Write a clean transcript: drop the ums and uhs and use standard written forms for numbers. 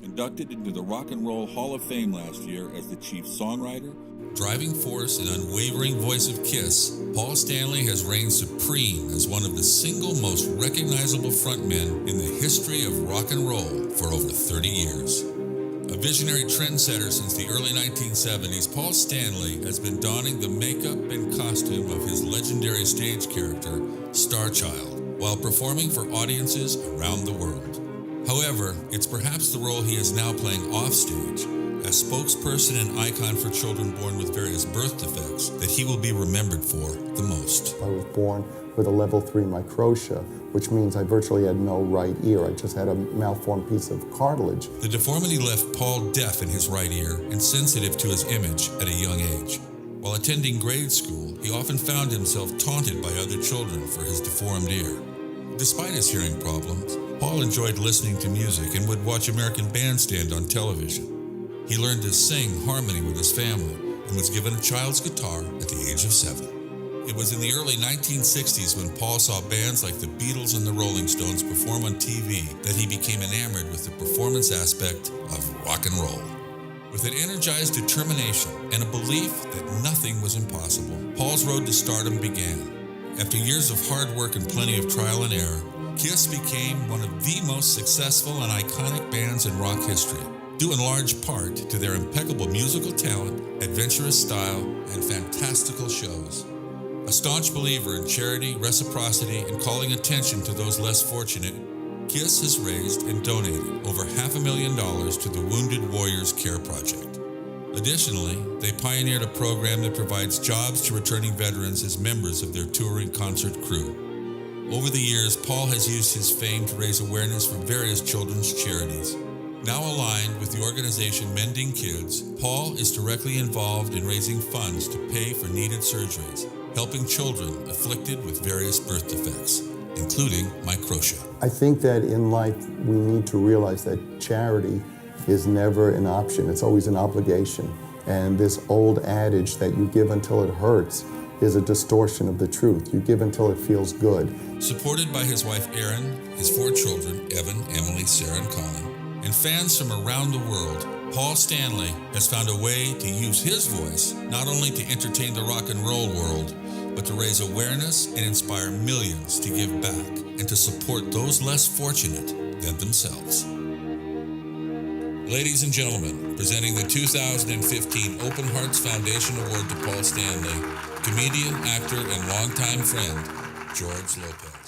Inducted into the Rock and Roll Hall of Fame last year as the chief songwriter, driving force, and unwavering voice of Kiss, Paul Stanley has reigned supreme as one of the single most recognizable frontmen in the history of rock and roll for over 30 years. A visionary trendsetter since the early 1970s, Paul Stanley has been donning the makeup and costume of his legendary stage character, Starchild, while performing for audiences around the world. However, it's perhaps the role he is now playing offstage, as spokesperson and icon for children born with various birth defects, that he will be remembered for the most. I was born with a level 3 microtia, which means I virtually had no right ear. I just had a malformed piece of cartilage. The deformity left Paul deaf in his right ear and sensitive to his image at a young age. While attending grade school, he often found himself taunted by other children for his deformed ear. Despite his hearing problems, Paul enjoyed listening to music and would watch American Bandstand on television. He learned to sing harmony with his family and was given a child's guitar at the age of 7. It was in the early 1960s when Paul saw bands like the Beatles and the Rolling Stones perform on TV that he became enamored with the performance aspect of rock and roll. With an energized determination and a belief that nothing was impossible, Paul's road to stardom began. After years of hard work and plenty of trial and error, Kiss became one of the most successful and iconic bands in rock history, due in large part to their impeccable musical talent, adventurous style, and fantastical shows. A staunch believer in charity, reciprocity, and calling attention to those less fortunate, Kiss has raised and donated over $500,000 to the Wounded Warriors Care Project. Additionally, they pioneered a program that provides jobs to returning veterans as members of their touring concert crew. Over the years, Paul has used his fame to raise awareness for various children's charities. Now aligned with the organization Mending Kids, Paul is directly involved in raising funds to pay for needed surgeries, helping children afflicted with various birth defects, including microtia. I think that in life we need to realize that charity is never an option, it's always an obligation. And this old adage that you give until it hurts is a distortion of the truth. You give until it feels good. Supported by his wife Erin, his 4 children, Evan, Emily, Sarah, and Colin, and fans from around the world, Paul Stanley has found a way to use his voice not only to entertain the rock and roll world, but to raise awareness and inspire millions to give back and to support those less fortunate than themselves. Ladies and gentlemen, presenting the 2015 Open Hearts Foundation Award to Paul Stanley, comedian, actor, and longtime friend, George Lopez.